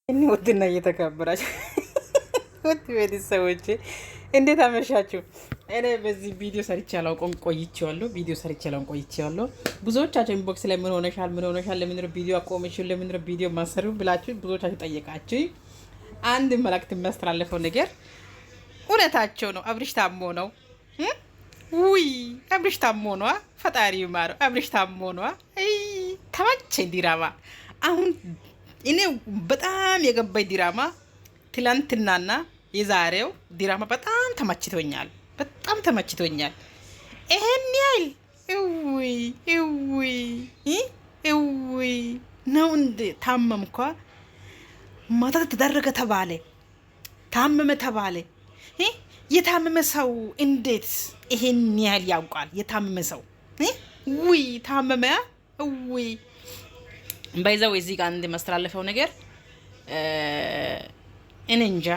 እኔ ውድና እየተከበራችሁ ውድ ቤተሰቦቼ እንዴት አመሻችሁ? እኔ በዚህ ቪዲዮ ሰርቼ አላውቅም ቆይቼዋለሁ። ብዙዎቻችሁ ኢንቦክስ ላይ ምን ሆነሻል፣ ለምን ነው ቪዲዮ አቆመሽ፣ ለምን ነው ቪዲዮ ማሰሩ ብላችሁ ብዙዎቻችሁ ጠየቃችሁ። አንድ መልእክት የሚያስተላልፈው ነገር እውነታቸው ነው። አብርሽ ታሞ ነው። ውይ አብርሽ ታሞ ነው። ፈጣሪ ይማረው። አብርሽ ታሞ ነው። ተመቸኝ ዲራማ አሁን እኔ በጣም የገባኝ ዲራማ ትላንትናና የዛሬው ዲራማ በጣም ተመችቶኛል። ይሄን ያህል እውይ ነው እንደ ታመምኳ ማታ ተደረገ ተባለ፣ ታመመ ተባለ። የታመመ ሰው እንዴት ይሄን ያህል ያውቃል? የታመመ ሰው ውይ ታመመ ውይ ባይዛው እዚህ ጋር እንደማስተላለፈው ነገር እኔ እንጃ።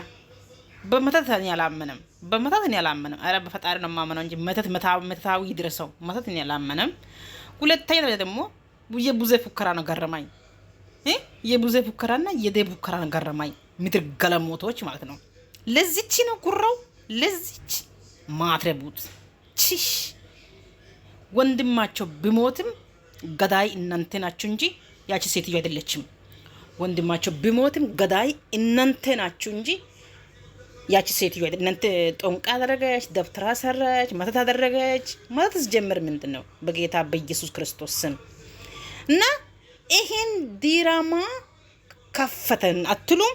በመተት እኔ አላመንም። አረ በፈጣሪ ነው የማመነው እንጂ መተታዊ ይድረሰው። መተት እኔ አላመንም። ሁለተኛ ደግሞ የቡዜ ፉከራ ነው ገረማኝ። የቡዜ ፉከራና የዴብ ፉከራ ነው ገረማኝ። ምድር ገለሞቶች ማለት ነው። ለዚች ነው ጉራው፣ ለዚች ማትረቡት ቺሽ ወንድማቸው ቢሞትም ገዳይ እናንተ ናችሁ እንጂ ያቺ ሴትዮ አይደለችም። ወንድማቸው ቢሞትም ገዳይ እናንተ ናችሁ እንጂ ያቺ ሴትዮ አይደል። እናንተ ጦንቃ አደረገች፣ ደብተራ ሰራች፣ መተት አደረገች። መተት ሲጀምር ምንድን ነው? በጌታ በኢየሱስ ክርስቶስ ስም እና ይሄን ዲራማ ከፈተን አትሉም?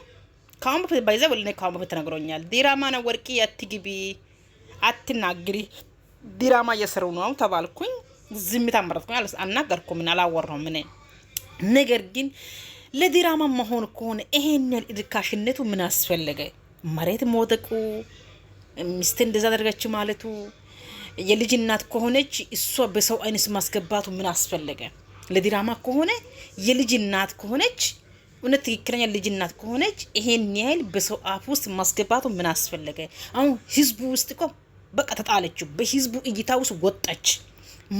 ካሁን በፊት ባይዛ ወልኔ ካሁን በፊት ተነግሮኛል። ዲራማ ነው ወርቂ፣ አትግቢ፣ አትናግሪ፣ ዲራማ እየሰሩ ነው ተባልኩኝ። ዝምታ መረጥኩኝ። አልናገርኩም፣ አላወራሁም ምን። ነገር ግን ለዲራማ መሆን ከሆነ ይሄን እድካሽነቱ ምን አስፈለገ? መሬት መውደቁ፣ ሚስት እንደዛ አደረገች ማለቱ፣ የልጅ እናት ከሆነች እሷ በሰው አይንስ ማስገባቱ ምን አስፈለገ? ለዲራማ ከሆነ የልጅ እናት ከሆነች እውነት ትክክለኛ ልጅ እናት ከሆነች ይሄን ያህል በሰው አፍ ውስጥ ማስገባቱ ምን አስፈለገ? አሁን ህዝቡ ውስጥ እኮ በቃ ተጣለችው። በህዝቡ እይታ ውስጥ ወጣች።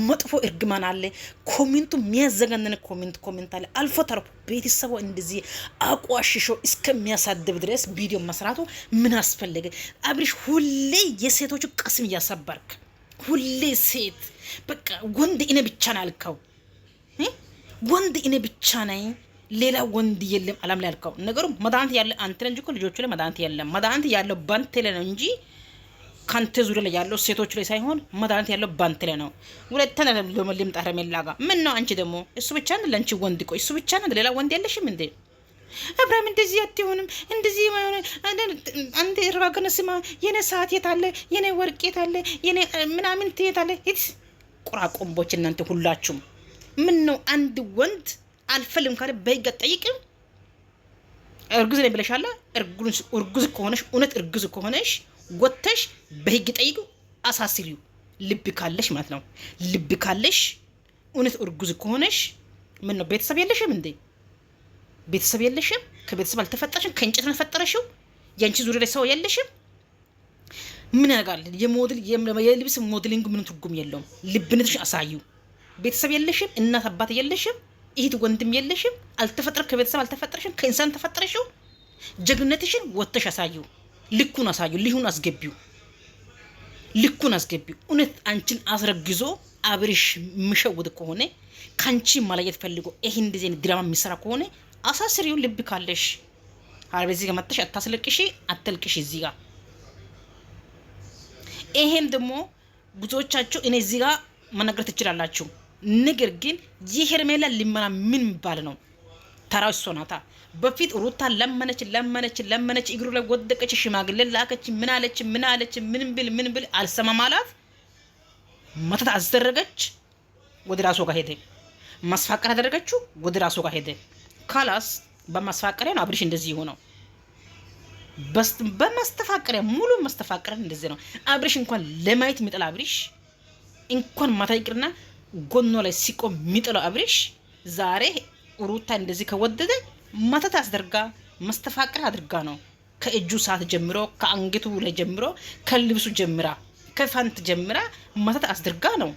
መጥፎ እርግማን አለ። ኮሜንቱ የሚያዘጋነን ኮሜንት አለ። አልፎ ተርፎ ቤተሰቡ እንደዚህ አቋሽሾ እስከሚያሳድብ ድረስ ቪዲዮ መስራቱ ምን አስፈለገ? አብርሽ ሁሌ የሴቶቹ ቀስም እያሰበርክ ሁሌ ሴት በቃ ወንድ እኔ ብቻ ነው ያልከው። ወንድ እኔ ብቻ ነኝ ሌላ ወንድ የለም አላም ላይ ያልከው። ነገሩ መድኃኒት ያለ አንተ እንጂ እኮ ልጆቹ ላይ መድኃኒት የለም። መድኃኒት ያለው ባንተ ላይ ነው እንጂ ካንተ ዙሪያ ላይ ያለው ሴቶች ላይ ሳይሆን መድኃኒት ያለው ባንተ ላይ ነው። ሁለተኛ ለምለም ጠረሜላ ጋር ምን ነው? አንቺ ደግሞ እሱ ብቻ ነው ለአንቺ ወንድ። ቆይ እሱ ብቻ ነው ሌላ ወንድ የለሽም እንዴ? አብርሃም እንደዚህ አትሆንም፣ እንደዚህ ማይሆን አንተ ረጋገነ ስማ። የኔ ሰዓት የት አለ? የኔ ወርቅ የት አለ? የኔ ምናምን የት አለ? ቁራቁምቦች እናንተ ሁላችሁም ምን ነው? አንድ ወንድ አልፈልም ካለ በህግ አትጠይቅም? እርጉዝ ነኝ ብለሻል። እርጉዝ ከሆነሽ እውነት እርጉዝ ከሆነሽ ወተሽ በህግ ጠይቁ፣ አሳስሪው። ልብ ካለሽ ማለት ነው። ልብ ካለሽ እውነት እርጉዝ ከሆነሽ ምን ነው? ቤተሰብ የለሽም እንዴ? ቤተሰብ የለሽም? ከቤተሰብ አልተፈጠረሽም? ከእንጨት ነው ተፈጠረሽው? ያንቺ ዙሪያ ላይ ሰው የለሽም? ምን ያደርጋል? የልብስ ሞዴሊንግ ምን ትርጉም የለውም። ልብነትሽ አሳዩ። ቤተሰብ የለሽም? እናት አባት የለሽም? እህት ወንድም የለሽም? ከቤተሰብ አልተፈጠረሽም? ከኢንሳን ተፈጠረሽው? ጀግነትሽን ወተሽ አሳዩ። ልኩን አሳዩ። ልኩን አስገቢው። እውነት አንቺን አስረግዞ አብርሽ ምሸውድ ከሆነ ካንቺ ማለየት ፈልጎ ይሄ እንደዚህ ድራማ የሚሰራ ከሆነ አሳስሪው። ልብ ካለሽ አርበ እዚህ ጋር መጥተሽ አትልቅሽ እዚህ ጋር። ይሄን ደግሞ ብዙዎቻችሁ እኔ እዚህ ጋር መናገር ትችላላችሁ። ነገር ግን የሄርሜላ ልመና ምን የሚባል ነው? ተራው እሷ ናታ። በፊት ሩታ ለመነች፣ እግሩ ላይ ወደቀች፣ ሽማግሌ ላከች፣ ምን አለች፣ ምን ብል አልሰማም አላት። መተት አስደረገች፣ ወደ ራሱ ጋር ሄደ። ማስፋቀር አደረገችው፣ ወደ ራሱ ጋር ሄደ። ካላስ በማስፋቀሪያ ነው አብርሽ እንደዚህ ሆነው። በማስተፋቀሪያ ሙሉ ማስተፋቀሪያ እንደዚህ ነው አብርሽ። እንኳን ለማየት የሚጠላ አብርሽ እንኳን ማታ ይቅርና ጎኖ ላይ ሲቆም የሚጠላው አብርሽ ዛሬ ሩታ እንደዚህ ከወደደ መተት አስደርጋ መስተፋቅር አድርጋ ነው። ከእጁ ሰዓት ጀምሮ ከአንገቱ ላይ ጀምሮ ከልብሱ ጀምራ ከፋንት ጀምራ መተት አስደርጋ ነው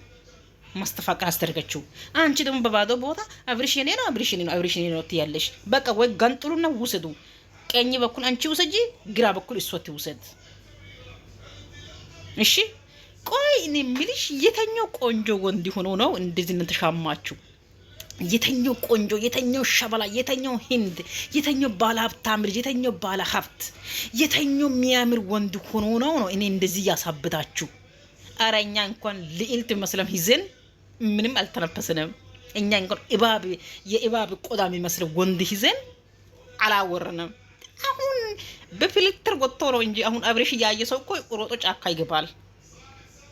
ማስተፋቀር አስደረገችው። አንቺ ደግሞ በባዶ ቦታ አብርሽ የኔ ነው ትያለሽ። በቃ ወይ ገንጥሉና ውሰዱ። ቀኝ በኩል አንቺ ውሰጂ፣ ግራ በኩል እሷ ትውሰድ። እሺ ቆይ እኔ የምልሽ የተኛው ቆንጆ ወንድ ሆኖ ነው እንደዚህ ተሻማችሁ? የተኛው ቆንጆ፣ የተኛው ሸበላ፣ የተኛው ሂንድ፣ የተኛው ባለ ሀብታም ልጅ፣ የተኛው ባለ ሀብት፣ የተኛው የሚያምር ወንድ ሆኖ ነው እኔ እንደዚህ ያሳብታችሁ? ኧረ እኛ እንኳን ልዕልት መስለም ይዘን ምንም አልተነፈስንም። እኛ እንኳን የእባብ ቆዳ የሚመስል ወንድ ይዘን አላወርንም። አሁን በፊልተር ወጥቶ ነው እንጂ አሁን አብሬሽ እያየ ሰው እኮ ሮጦ ጫካ ይገባል።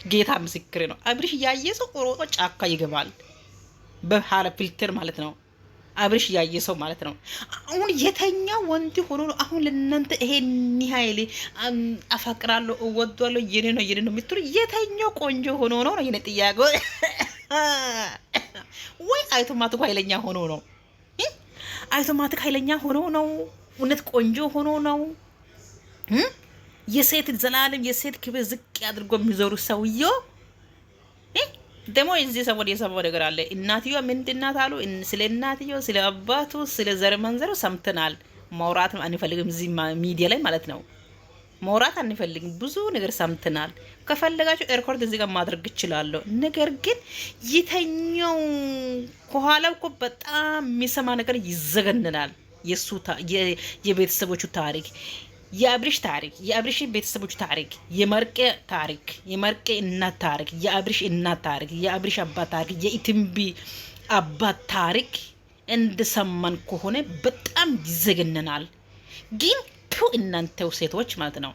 ጌታ ምስክሬ ነው። አብሬሽ እያየ ሰው ሮጦ ጫካ ይገባል። በሐለ ፊልተር ማለት ነው። አብሬሽ እያየ ሰው ማለት ነው። አሁን የተኛ ወንድ ሆኖ ነው አሁን ለእናንተ ይሄን ኃይል አፈቅራለሁ እወዳለሁ የኔ ነው የምትሉ የተኛው ቆንጆ ሆኖ ነው የኔ ጥያቄ። ወይ አውቶማቲክ ኃይለኛ ሆኖ ነው? አውቶማቲክ ኃይለኛ ሆኖ ነው? እውነት ቆንጆ ሆኖ ነው? የሴት ዘላለም የሴት ክብር ዝቅ አድርጎ የሚዞሩ ሰውየው ደግሞ እዚህ ሰሞን የሰማው ነገር አለ። እናትየዋ ምንድን ናት አሉ። ስለ እናትየው፣ ስለ አባቱ፣ ስለ ዘር መንዘሩ ሰምተናል። ማውራትም አንፈልግም እዚህ ሚዲያ ላይ ማለት ነው። ማውራት አንፈልግም። ብዙ ነገር ሰምተናል። ከፈለጋችሁ ኤርኮርድ እዚህ ጋር ማድረግ እችላለሁ። ነገር ግን የተኛው ከኋላው እኮ በጣም የሚሰማ ነገር ይዘገንናል። የሱ የቤተሰቦቹ ታሪክ፣ የአብሪሽ ታሪክ፣ የአብሪሽ ቤተሰቦቹ ታሪክ፣ የመርቄ ታሪክ፣ የመርቄ እናት ታሪክ፣ የአብሪሽ እናት ታሪክ፣ የአብሪሽ አባት ታሪክ፣ የኢትምቢ አባት ታሪክ እንደሰማን ከሆነ በጣም ይዘገንናል። ግን እናንተው ሴቶች ማለት ነው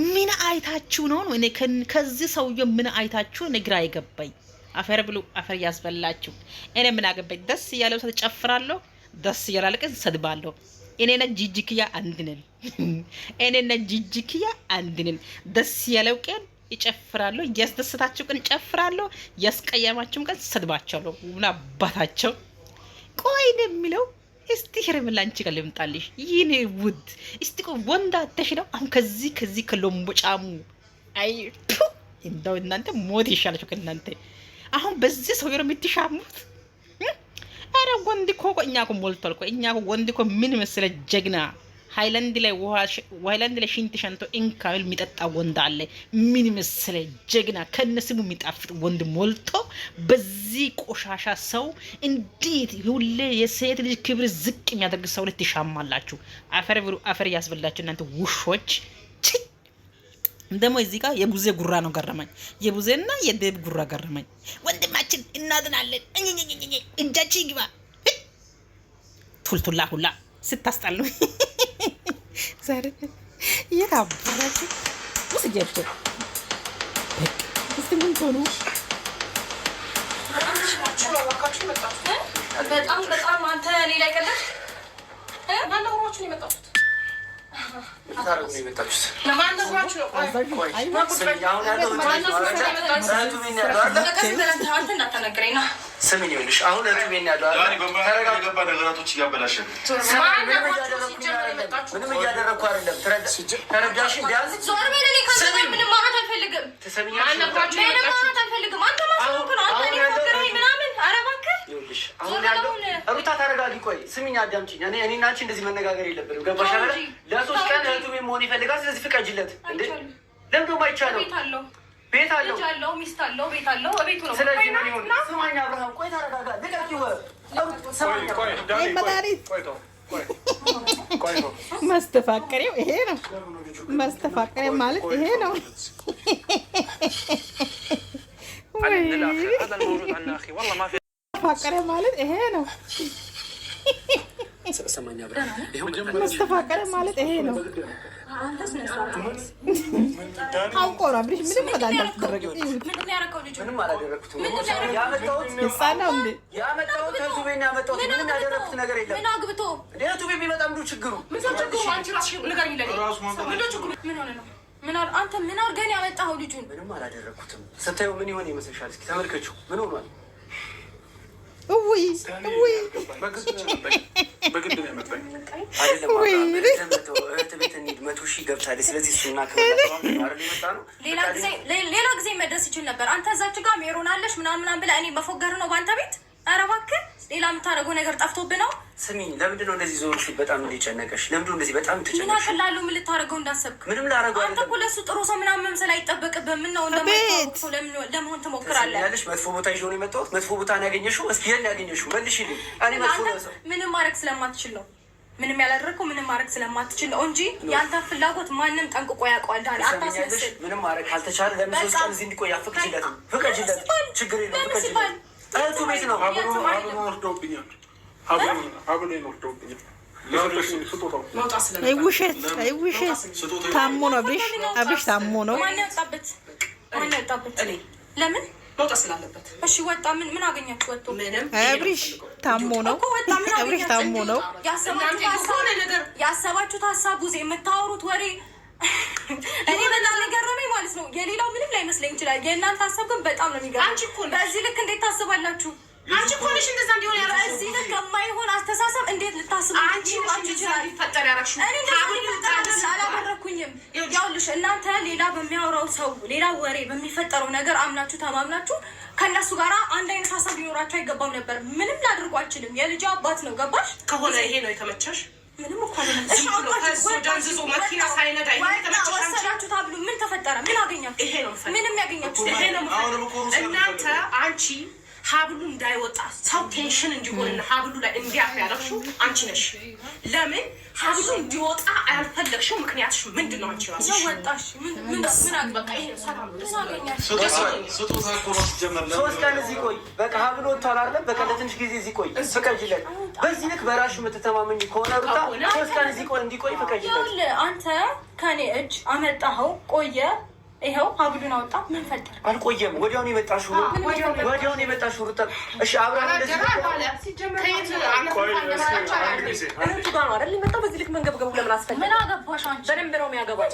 ምን አይታችሁ ነው? እኔ ከዚህ ሰውዬው ምን አይታችሁ? ንግራ አይገባኝ። አፈር ብሉ፣ አፈር ያስበላችሁ። እኔ ምን አገባኝ? ደስ ያለው ሰው ጨፍራለሁ፣ ደስ ያላለቀ ሰድባለሁ። እኔና ጂጂክያ አንድ ነን። እኔና ጂጂክያ አንድ ነን። ደስ ያለው ቀን ይጨፍራለሁ፣ ያስደስታችሁ ቀን ጨፍራለሁ፣ ያስቀየማችሁም ቀን ሰድባቸዋለሁ። ምን አባታቸው ቆይ ነው የሚለው። እስቲ ሄርሜላ አንቺ ጋር ልምጣልሽ ይኔ ውድ። እስቲ ወንድ አተሽ ነው አሁን ከዚህ ከሎምቦ ጫሙ አይ እንደው እናንተ ሞት ይሻላችሁ ከእናንተ። አሁን በዚህ ሰው ነው የምትሻሙት? አረ ወንድ እኮ እኛ እኮ ሞልቷል እኮ። እኛ እኮ ወንድ እኮ ምን መሰለ ጀግና ሃይላንድ ላይ ሽንት ሸንቶ እንካል የሚጠጣ ወንድ አለ። ምን መሰለ ጀግና ከነስሙ የሚጣፍጥ ወንድ ሞልቶ በዚህ ቆሻሻ ሰው እንዴት ሁሌ የሴት ልጅ ክብር ዝቅ የሚያደርግ ሰው ላይ ትሻማላችሁ? አፈር ብሩ፣ አፈር ያስበላችሁ እናንተ ውሾች። ደግሞ እዚህ ጋር የቡዜ ጉራ ነው ገረመኝ። የቡዜና የዴብ ጉራ ገረመኝ። ወንድማችን እናድናለን እጃችን ይግባ ቱልቱላ ሁላ ስታስጣሉ ዛሬ የታባራችሁ ወስጃችሁ እስቲ ምን ሆኑ? በጣም አንተ ሌላ ይቀለድ ማነውሮቹን የመጣሁት ስሚኝ ይኸውልሽ፣ አሁን እርቱቤን ያለው ተረጋጋ። ነገራቶች እያበላሸ ምንም እያደረግኩ አይደለም። ተረዳሽ? ቢያንስ ምንም ማውራት አልፈልግም። ሩታ ተረጋጊ። ቆይ ስሚኝ፣ አዳምጪኝ። እኔና አንቺ እንደዚህ መነጋገር የለብንም። ገባሽ? ለሶስት ቀን እህቱቤ መሆን ይፈልጋል። ስለዚህ ፍቀጅለት። እንዴ ለምዶ ማይቻለው ቤት አለው፣ ሚስት አለው፣ ቤት አለው፣ ቤቱ ነው። ስለዚህ ምን ይሁን? ስማኝ አብርሃም፣ ቆይ ተረጋጋ። መስተፋቀሪው ይሄ ነው። መስተፋቀሪው ማለት ይሄ ነው። መስተፋቀሪው ማለት ይሄ ነው። መስተፋቀሪው ማለት ይሄ ነው። አውቆ ነው አብሪሽ ምንም ወዳንተ ተደረገው። ምንም አላደረኩትም። ያመጣሁት እህቱቤን ያመጣሁት ምንም ያደረኩት ነገር የለም። ምን አግብቶ እህቱቤ ቢመጣ ምንድን ችግሩ? አንተ ምን አድርገን ያመጣኸው ልጁን? ምንም አላደረኩትም። ስታየው ምን ይሆን ይመስልሻል? እስኪ ተመልከችው። ምን ሆኗል? ውይ ውይ በግድ ነው ያመጣኝ አይደለም። እህት ቤት እንሂድ 100 ሺህ ገብታለች። ስለዚህ እሱና ሌላ ጊዜ መድረስ ይችል ነበር። አንተ እዛች ጋር ሜሮን አለሽ ምናምን ብለህ እኔ መፎገር ነው በአንተ ቤት። ኧረ እባክህ ሌላ የምታደርገው ነገር ጠፍቶብህ ነው? ስሚኝ፣ ለምንድን ነው እንደዚህ ዞር ሲል በጣም እንዲጨነቀሽ? ለምንድን ነው እንደዚህ በጣም ተጨነቀሽ? ምን አቀላለሁ? ምን ልታደርገው እንዳሰብክ? ምንም ላደርገው አንተ እኮ ለእሱ ጥሩ ሰው ምናምን መምሰል አይጠበቅብህም። ምን ነው እንደማይታወቅ ሰው ለመሆን ትሞክራለህ? ያለሽ መጥፎ ቦታ ይዤ ነው የመጣሁት። መጥፎ ቦታ ነው ያገኘሽው? እስኪ የት ነው ያገኘሽው? መልሽልኝ። እኔ መጥፎ ነው ምንም ማድረግ ስለማትችል ነው ምንም ያላደረግኩ ምንም ማድረግ ስለማትችል ነው እንጂ ያንተ ፍላጎት ማንም ጠንቅቆ ያውቀዋል። ዳኒ አታስመስል። ምንም ማድረግ ካልተቻለ ለምን 3 ቀን እዚህ እንዲቆይ አፍቅጂለት? ፍቀጂለት፣ ችግር የለውም ፍቀጂለት። እህቱ ቤት ነው። ሀብሉን ወርደውብኛል። ሀብሉን ወርደውብኛል። ውሸት ታሞ ነው አብርሽ ታሞ ነው። ማን ያወጣበት? ለምን መውጣት ስላለበት? እሺ ወጣ። ምን አገኛችሁ? ወጥቶ ምንም። አብርሽ ታሞ ነው። አብርሽ ታሞ ነው። ያሰባችሁት ሀሳብ ጉዜ የምታወሩት ወሬ እኔ በጣም የገረመኝ ማለት ነው። የሌላው ምንም ላይ መስለኝ ይችላል። የእናንተ ሀሳብ ግን በጣም ነው የሚገርመኝ። በዚህ ልክ እንዴት ታስባላችሁ? አንቺ እኮ ነሽ እንደዛ እንዲሆን ያደረግሽው። በዚህ ልክ የማይሆን አስተሳሰብ እንዴት ልታስቡ? አንቺ ነሽ እንደዛ እንዲፈጠር ያደረግሽው። እኔ አላደረኩኝም። ያውልሽ እናንተ ሌላ በሚያወራው ሰው ሌላ ወሬ በሚፈጠረው ነገር አምናችሁ ተማምናችሁ ከእነሱ ጋር አንድ አይነት ሀሳብ ሊኖራችሁ አይገባም ነበር። ምንም ላድርጉ አልችልም። የልጅ አባት ነው። ገባሽ? ከሆነ ይሄ ነው የተመቸሽ። ምንም እኮ ደንዝዞ መኪና ሳይነዳ ወሰዳችሁ ታብሉ። ምን ተፈጠረ? ምን አገኛችሁ? ይሄ ነው ምንም ያገኛችሁ ይሄ ነው። እናንተ አንቺ ሀብሉ እንዳይወጣ ሰው ቴንሽን እንዲሆንና ሀብሉ ላይ እንዲያፍ ያደረግሽው አንቺ ነሽ። ለምን ሀብሉ እንዲወጣ አልፈለግሽው? ምክንያትሽ ምንድን ነው? አንቺ ራስሽ ወጣሽ። ምን በቃ ይሄ ሰላም ነው። ስጦታ እኮ ነው ሲጀመር። 3 ቀን እዚህ ቆይ። በቃ ሀብሉ ወጥቷል አይደለም? በቃ ለትንሽ ጊዜ እዚህ ቆይ፣ ፍቀጂለት። በዚህ ልክ በራስሽ የምትተማመኝ ከሆነ ሩታ 3 ቀን እዚህ ቆይ፣ እንዲቆይ ፍቀጂለት። አንተ ከኔ እጅ አመጣኸው፣ ቆየ። ይኸው ሀብሉን አወጣ። ምን ፈጠረ? አልቆየም። ወዲያውኑ የመጣሽው ወዲያውኑ የመጣሽው ሩታ። እሺ አብረን እንደዚህ እህቱ ጋር ነው አይደል የመጣው? በዚህ ልክ መንገብገቡ ለምን አስፈለገ? ምን አገባሽ አንቺ? በደንብ ነው የሚያገባው።